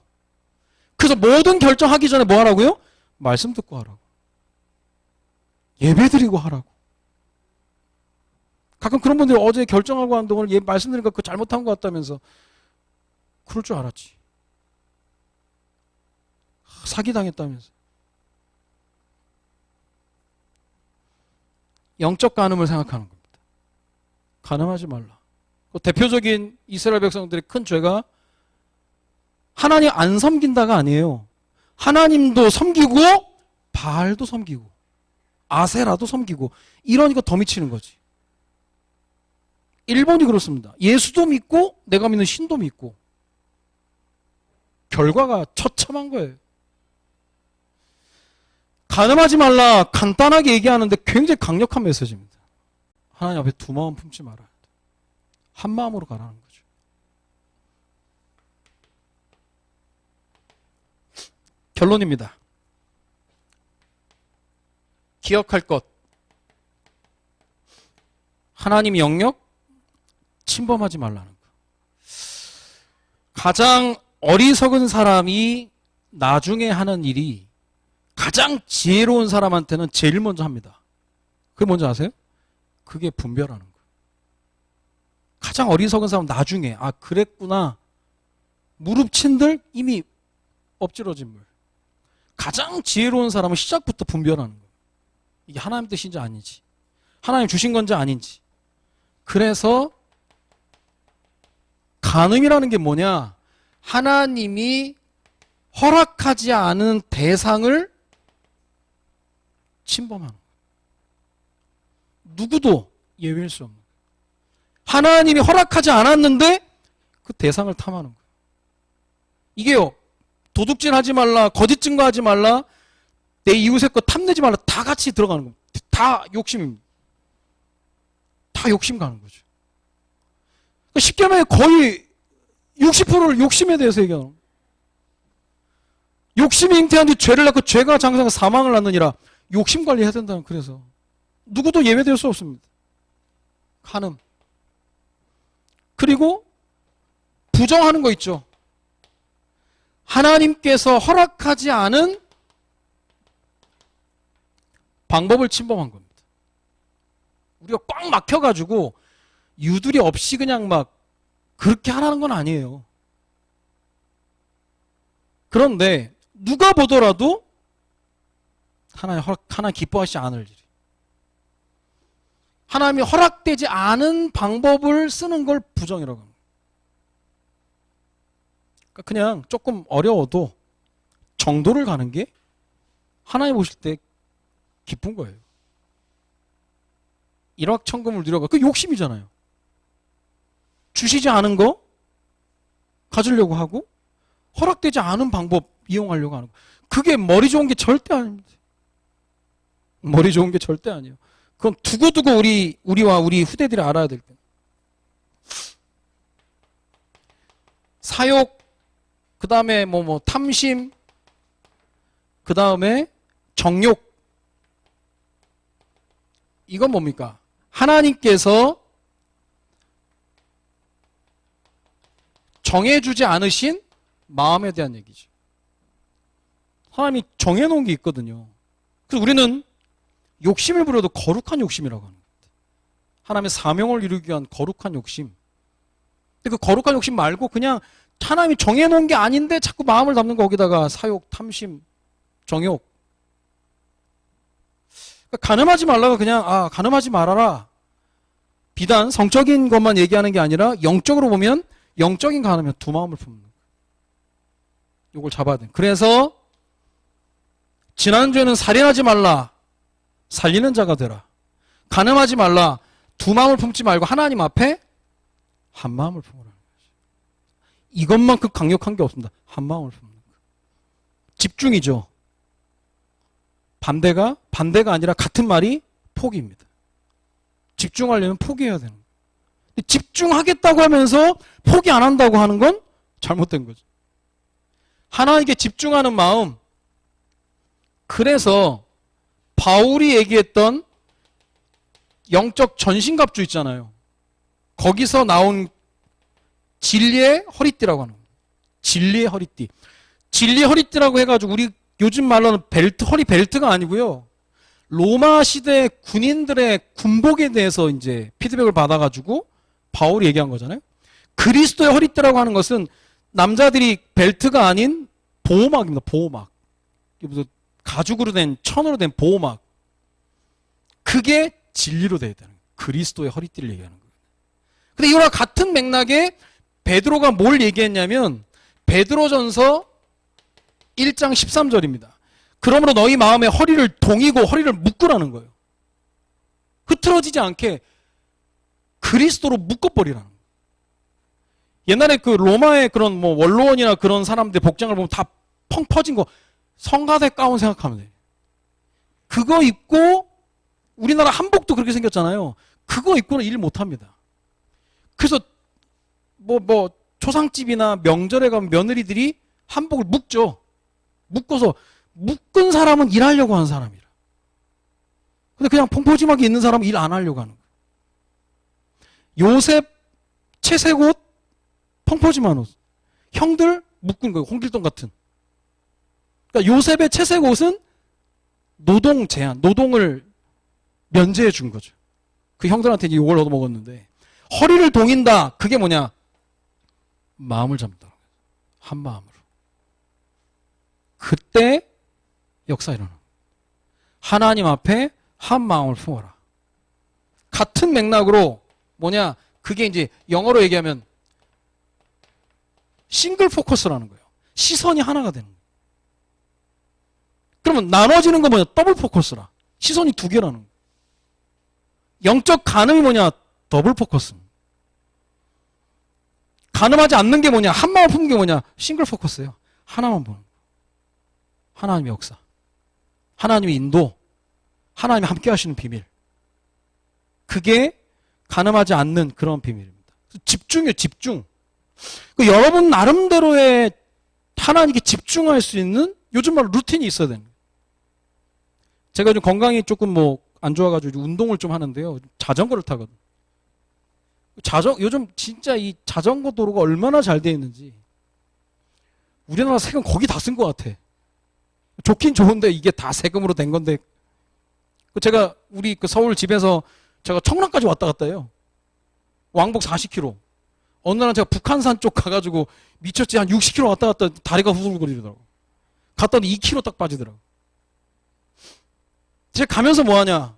그래서 모든 결정하기 전에 뭐 하라고요? 말씀 듣고 하라고. 예배 드리고 하라고. 가끔 그런 분들이 어제 결정하고 한 동안 말씀 드리니까 그거 잘못한 것 같다면서. 그럴 줄 알았지. 사기당했다면서. 영적 간음을 생각하는 겁니다. 간음하지 말라. 대표적인 이스라엘 백성들의 큰 죄가 하나님 안 섬긴다가 아니에요. 하나님도 섬기고 바알도 섬기고 아세라도 섬기고 이러니까 더 미치는 거지. 일본이 그렇습니다. 예수도 믿고 내가 믿는 신도 믿고 결과가 처참한 거예요. 간음하지 말라 간단하게 얘기하는데 굉장히 강력한 메시지입니다. 하나님 앞에 두 마음 품지 말아야 돼. 한 마음으로 가라는 거죠. 결론입니다. 기억할 것. 하나님 영역 침범하지 말라는 거. 가장 어리석은 사람이 나중에 하는 일이 가장 지혜로운 사람한테는 제일 먼저 합니다. 그게 뭔지 아세요? 그게 분별하는 거. 가장 어리석은 사람은 나중에 그랬구나. 무릎 친들 이미 엎질러진 물. 가장 지혜로운 사람은 시작부터 분별하는 거예요. 이게 하나님 뜻인지 아닌지, 하나님 주신 건지 아닌지. 그래서 간음이라는 게 뭐냐? 하나님이 허락하지 않은 대상을 침범하는 거예요. 누구도 예외일 수 없는 거예요. 하나님이 허락하지 않았는데 그 대상을 탐하는 거예요. 이게요, 도둑질 하지 말라, 거짓 증거하지 말라, 내 이웃의 거 탐내지 말라, 다 같이 들어가는 겁니다. 다 욕심입니다. 다 욕심 가는 거죠. 쉽게 말해 거의 60%를 욕심에 대해서 얘기하는 거예요. 욕심이 잉태한 뒤 죄를 낳고 죄가 장사가 사망을 낳느니라. 욕심 관리해야 된다는. 그래서 누구도 예외될 수 없습니다. 간음. 그리고 부정하는 거 있죠. 하나님께서 허락하지 않은 방법을 침범한 겁니다. 우리가 꽉 막혀가지고 유두리 없이 그냥 막 그렇게 하라는 건 아니에요. 그런데 누가 보더라도 하나님 기뻐하시지 않을 일. 하나님이 허락되지 않은 방법을 쓰는 걸 부정이라고 합니다. 그러니까 그냥 조금 어려워도 정도를 가는 게 하나님 보실 때 기쁜 거예요. 일확천금을 누려가. 그 욕심이잖아요. 주시지 않은 거 가지려고 하고 허락되지 않은 방법 이용하려고 하는 거. 그게 머리 좋은 게 절대 아닙니다. 머리 좋은 게 절대 아니에요. 그건 두고두고 우리와 우리 후대들이 알아야 될 거예요. 사욕, 그 다음에 탐심, 그 다음에 정욕. 이건 뭡니까? 하나님께서 정해주지 않으신 마음에 대한 얘기죠. 하나님이 정해놓은 게 있거든요. 그래서 우리는 욕심을 부려도 거룩한 욕심이라고 하는 겁니다. 하나님의 사명을 이루기 위한 거룩한 욕심. 근데 그 거룩한 욕심 말고 그냥 하나님이 정해놓은 게 아닌데 자꾸 마음을 담는 거기다가 사욕, 탐심, 정욕. 그러니까 간음하지 말라고 그냥 간음하지 말아라. 비단 성적인 것만 얘기하는 게 아니라 영적으로 보면 영적인 간음이면 두 마음을 품는 거예요. 이걸 잡아야 돼요. 그래서 지난주에는 살인하지 말라. 살리는 자가 되라. 간음하지 말라. 두 마음을 품지 말고 하나님 앞에 한 마음을 품으라는 거죠. 이것만큼 강력한 게 없습니다. 한 마음을 품는 거. 집중이죠. 반대가 아니라 같은 말이 포기입니다. 집중하려면 포기해야 되는 거예요. 집중하겠다고 하면서 포기 안 한다고 하는 건 잘못된 거죠. 하나님께 집중하는 마음. 그래서 바울이 얘기했던 영적 전신갑주 있잖아요. 거기서 나온 진리의 허리띠라고 하는 거예요. 진리의 허리띠. 진리의 허리띠라고 해가지고 우리 요즘 말로는 벨트, 허리 벨트가 아니고요. 로마 시대 군인들의 군복에 대해서 이제 피드백을 받아가지고 바울이 얘기한 거잖아요. 그리스도의 허리띠라고 하는 것은 남자들이 벨트가 아닌 보호막입니다. 보호막. 무슨 가죽으로 된, 천으로 된 보호막. 그게 진리로 되어 있다는 거예요. 그리스도의 허리띠를 얘기하는 거예요. 근데 이거랑 같은 맥락에 베드로가 뭘 얘기했냐면 베드로전서 1장 13절입니다. 그러므로 너희 마음에 허리를 동이고 허리를 묶으라는 거예요. 흐트러지지 않게 그리스도로 묶어버리라는 거예요. 옛날에 그 로마의 그런 뭐 원로원이나 그런 사람들 복장을 보면 다 펑 퍼진 거 성가대 가운 생각하면 돼요. 그거 입고 우리나라 한복도 그렇게 생겼잖아요. 그거 입고는 일 못합니다. 그래서 뭐 초상집이나 명절에 가면 며느리들이 한복을 묶죠. 묶어서 묶은 사람은 일하려고 하는 사람이라. 근데 그냥 펑퍼짐하게 있는 사람은 일 안 하려고 하는 거예요. 요셉 채색 옷, 펑퍼짐한 옷. 형들 묶은 거예요. 홍길동 같은. 그러니까 요셉의 채색 옷은 노동 제한, 노동을 면제해 준 거죠. 그 형들한테 이제 욕을 얻어먹었는데 허리를 동인다. 그게 뭐냐? 마음을 잡는다. 한 마음으로. 그때 역사 일어나. 하나님 앞에 한 마음을 품어라. 같은 맥락으로 뭐냐? 그게 이제 영어로 얘기하면 싱글 포커스라는 거예요. 시선이 하나가 되는 거예요. 그러면 나눠지는 건 뭐냐? 더블 포커스라. 시선이 두 개라는 거예요. 영적 간음이 뭐냐? 더블 포커스. 간음하지 않는 게 뭐냐? 한 마음 품는 게 뭐냐? 싱글 포커스예요. 하나만 보는 거예요. 하나님의 역사. 하나님의 인도. 하나님이 함께 하시는 비밀. 그게 간음하지 않는 그런 비밀입니다. 집중이에요, 집중. 여러분 나름대로의 하나님께 집중할 수 있는 요즘 말로 루틴이 있어야 되는 거예요. 제가 좀 건강이 조금 안 좋아가지고 운동을 좀 하는데요. 자전거를 타거든요. 요즘 진짜 이 자전거 도로가 얼마나 잘 되어 있는지. 우리나라 세금 거기 다 쓴 것 같아. 좋긴 좋은데 이게 다 세금으로 된 건데. 제가 우리 그 서울 집에서 제가 청라까지 왔다 갔다 해요. 왕복 40km. 어느 날은 제가 북한산 쪽 가가지고 미쳤지 한 60km 왔다 갔다 다리가 후들거리더라고. 갔더니 2km 딱 빠지더라고. 제가 가면서 뭐 하냐?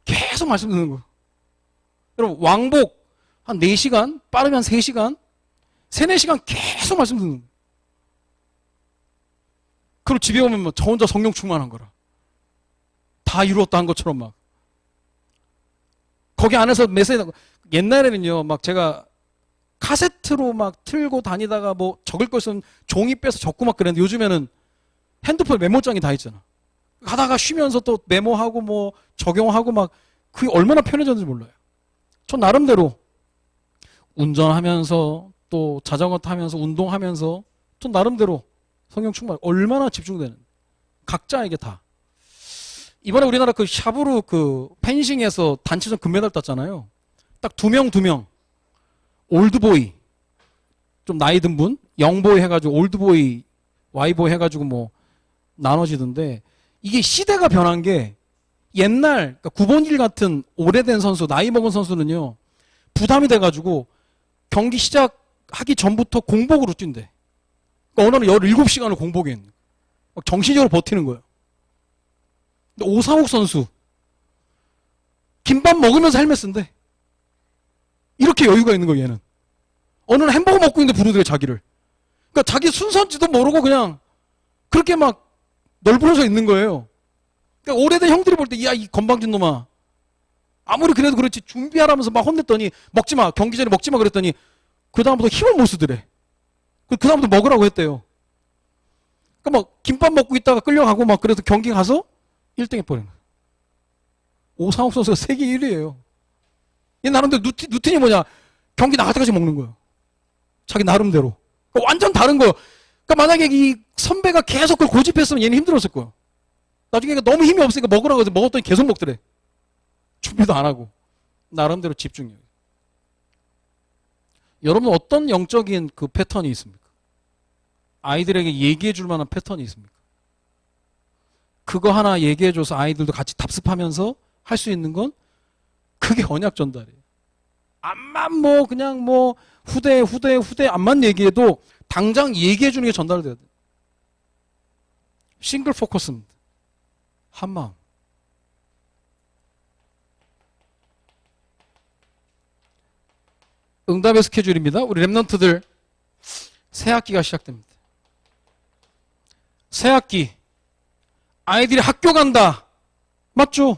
계속 말씀 듣는 거예요. 여러분, 왕복 한 4시간, 빠르면 3시간, 3, 4시간 계속 말씀 듣는 거예요. 그리고 집에 오면 저 혼자 성령 충만한 거라. 다 이루었다 한 것처럼 막. 거기 안에서 메시지, 옛날에는요, 막 제가 카세트로 막 틀고 다니다가 적을 거 있으면 종이 빼서 적고 막 그랬는데 요즘에는 핸드폰 메모장이 다 있잖아. 가다가 쉬면서 또 메모하고 적용하고 막 그게 얼마나 편해졌는지 몰라요. 전 나름대로 운전하면서 또 자전거 타면서 운동하면서 전 나름대로 성령 충만 얼마나 집중되는 각자에게 다. 이번에 우리나라 그 샤브르 그 펜싱에서 단체전 금메달 땄잖아요. 딱 두 명 올드보이 좀 나이 든 분 영보이 해가지고 올드보이 와이보이 해가지고 나눠지던데 이게 시대가 변한 게 옛날 그러니까 9번길 같은 오래된 선수 나이 먹은 선수는요 부담이 돼가지고 경기 시작하기 전부터 공복으로 뛴대. 그러니까 어느 날 17시간을 공복에 있는 막 정신적으로 버티는 거예요. 근데 오상욱 선수 김밥 먹으면서 헬멧 쓴대. 이렇게 여유가 있는 거예요 얘는. 어느 날 햄버거 먹고 있는데 부르더래 자기를. 그러니까 자기 순서인지도 모르고 그냥 그렇게 막 널브러져 있는 거예요. 그러니까 오래된 형들이 볼 때 야 이 건방진 놈아 아무리 그래도 그렇지 준비하라면서 막 혼냈더니 먹지마 경기 전에 먹지마 그랬더니 그 다음부터 힘을 못 쓰더래. 그 사람도 먹으라고 했대요. 그러니까 막 김밥 먹고 있다가 끌려가고 막 그래서 경기 가서 1등 해버린 거예요. 오상욱 선수가 세계 1위예요. 얘 나름대로 루틴이 뭐냐? 경기 나갈 때까지 먹는 거예요. 자기 나름대로. 그러니까 완전 다른 거예요. 그러니까 만약에 이 선배가 계속 그걸 고집했으면 얘는 힘들었을 거예요. 나중에 너무 힘이 없으니까 먹으라고 해서 먹었더니 계속 먹더래. 준비도 안 하고. 나름대로 집중력. 여러분 어떤 영적인 그 패턴이 있습니까? 아이들에게 얘기해 줄 만한 패턴이 있습니까? 그거 하나 얘기해 줘서 아이들도 같이 답습하면서 할 수 있는 건 그게 언약 전달이에요. 암만 뭐 그냥 뭐 후대 암만 얘기해도 당장 얘기해 주는 게 전달돼야 돼요. 싱글 포커스입니다. 한 마음. 응답의 스케줄입니다. 우리 랩런트들 새 학기가 시작됩니다. 새 학기 아이들이 학교 간다. 맞죠?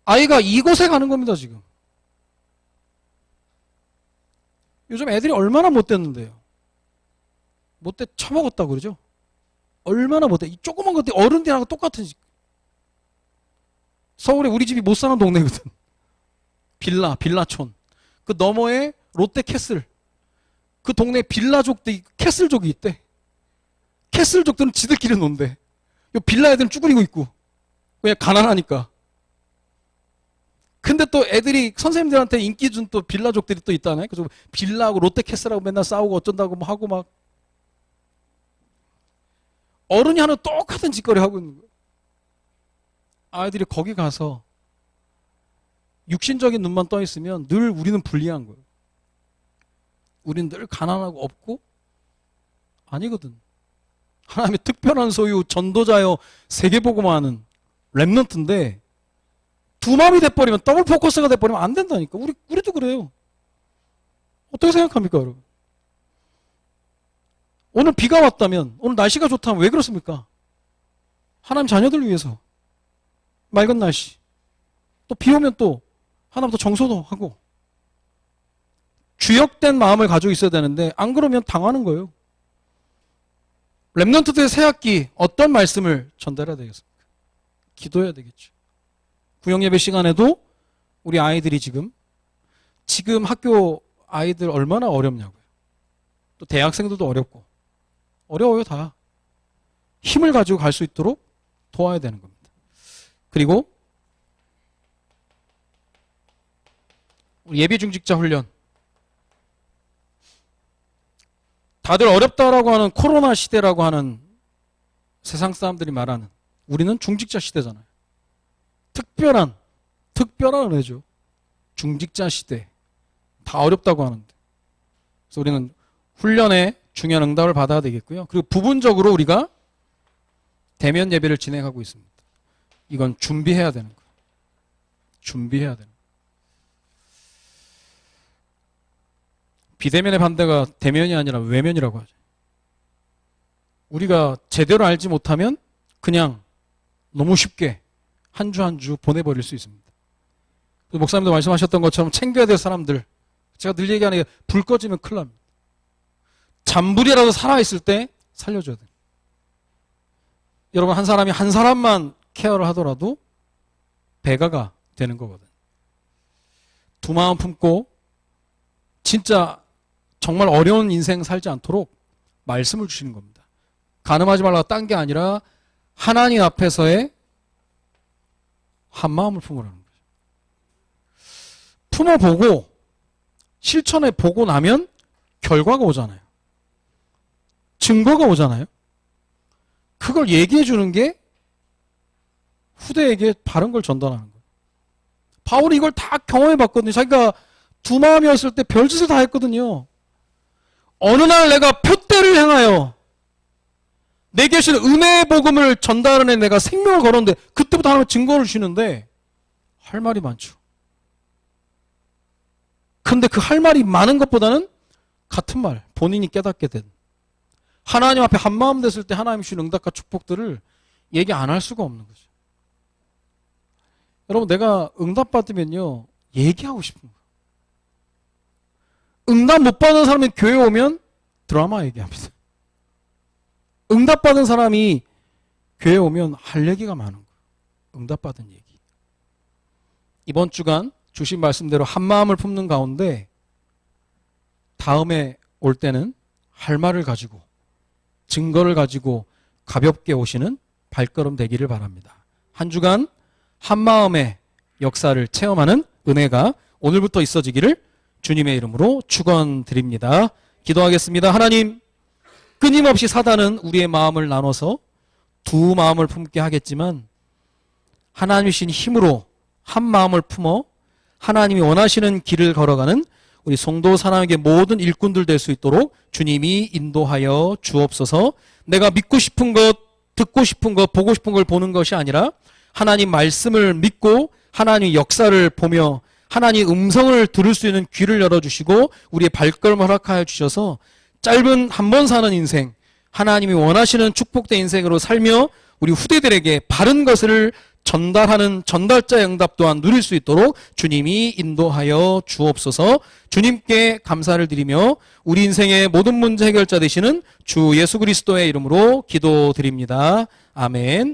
아이가 이곳에 가는 겁니다, 지금. 요즘 애들이 얼마나 못됐는데요. 못돼 처먹었다고 그러죠? 얼마나 못돼. 이 조그만 것들 어른들하고 똑같은 집. 서울에 우리 집이 못 사는 동네거든. 빌라촌. 그 너머에 롯데 캐슬. 그 동네 빌라족들이 캐슬족이 있대. 캐슬족들은 지들끼리 논대. 요 빌라 애들은 쭈그리고 있고. 그냥 가난하니까. 근데 또 애들이 선생님들한테 인기 준 또 빌라족들이 또 있다네. 그래서 빌라하고 롯데캐슬하고 맨날 싸우고 어쩐다고 뭐 하고 막. 어른이 하는 똑같은 짓거리 하고 있는 거예요. 아이들이 거기 가서 육신적인 눈만 떠 있으면 늘 우리는 불리한 거예요. 우리는 늘 가난하고 없고 아니거든. 하나님의 특별한 소유 전도자여 세계복음화 하는 랩런트인데 두 마음이 돼버리면 더블 포커스가 돼버리면 안 된다니까. 우리도 그래요. 어떻게 생각합니까, 여러분? 오늘 비가 왔다면, 오늘 날씨가 좋다면 왜 그렇습니까? 하나님 자녀들 위해서. 맑은 날씨. 또 비 오면 또 하나부터 정소도 하고. 주역된 마음을 가지고 있어야 되는데 안 그러면 당하는 거예요. 랩런트들의 새 학기 어떤 말씀을 전달해야 되겠습니까? 기도해야 되겠죠. 구역예배 시간에도 우리 아이들이 지금 학교 아이들 얼마나 어렵냐고요. 또 대학생들도 어렵고 어려워요 다. 힘을 가지고 갈 수 있도록 도와야 되는 겁니다. 그리고 우리 예비 중직자 훈련. 다들 어렵다라고 하는 코로나 시대라고 하는 세상 사람들이 말하는 우리는 중직자 시대잖아요. 특별한 은혜죠. 중직자 시대. 다 어렵다고 하는데. 그래서 우리는 훈련에 중요한 응답을 받아야 되겠고요. 그리고 부분적으로 우리가 대면 예배를 진행하고 있습니다. 이건 준비해야 되는 거예요. 준비해야 되는 거예요. 비대면의 반대가 대면이 아니라 외면이라고 하죠. 우리가 제대로 알지 못하면 그냥 너무 쉽게 한 주 한 주 보내버릴 수 있습니다. 목사님도 말씀하셨던 것처럼 챙겨야 될 사람들. 제가 늘 얘기하는 게 불 꺼지면 큰일 납니다. 잔불이라도 살아있을 때 살려줘야 돼요. 여러분 한 사람이 한 사람만 케어를 하더라도 배가가 되는 거거든요. 두 마음 품고 진짜 정말 어려운 인생 살지 않도록 말씀을 주시는 겁니다. 간음하지 말라고 딴 게 아니라 하나님 앞에서의 한 마음을 품으라는 거죠. 품어보고 실천해 보고 나면 결과가 오잖아요. 증거가 오잖아요. 그걸 얘기해 주는 게 후대에게 바른 걸 전달하는 거예요. 바울이 이걸 다 경험해 봤거든요. 자기가 두 마음이었을 때 별짓을 다 했거든요. 어느 날 내가 표대를 행하여 내게 주신 은혜의 복음을 전달하는 내가 생명을 걸었는데 그때부터 하나님 증거를 주시는데 할 말이 많죠. 근데 그 할 말이 많은 것보다는 같은 말, 본인이 깨닫게 된 하나님 앞에 한마음 됐을 때 하나님 주신 응답과 축복들을 얘기 안 할 수가 없는 거죠. 여러분 내가 응답받으면요 얘기하고 싶은 거예요. 응답 못 받은 사람이 교회 오면 드라마 얘기합니다. 응답 받은 사람이 교회 오면 할 얘기가 많은 거예요. 응답 받은 얘기. 이번 주간 주신 말씀대로 한 마음을 품는 가운데 다음에 올 때는 할 말을 가지고 증거를 가지고 가볍게 오시는 발걸음 되기를 바랍니다. 한 주간 한 마음의 역사를 체험하는 은혜가 오늘부터 있어지기를 주님의 이름으로 축원드립니다. 기도하겠습니다. 하나님, 끊임없이 사단은 우리의 마음을 나눠서 두 마음을 품게 하겠지만 하나님이신 힘으로 한 마음을 품어 하나님이 원하시는 길을 걸어가는 우리 성도 사랑에게 모든 일꾼들 될 수 있도록 주님이 인도하여 주옵소서. 내가 믿고 싶은 것, 듣고 싶은 것, 보고 싶은 걸 보는 것이 아니라 하나님 말씀을 믿고 하나님 역사를 보며 하나님 음성을 들을 수 있는 귀를 열어주시고 우리의 발걸음을 허락하여 주셔서 짧은 한 번 사는 인생, 하나님이 원하시는 축복된 인생으로 살며 우리 후대들에게 바른 것을 전달하는 전달자의 응답 또한 누릴 수 있도록 주님이 인도하여 주옵소서. 주님께 감사를 드리며 우리 인생의 모든 문제 해결자 되시는 주 예수 그리스도의 이름으로 기도드립니다. 아멘.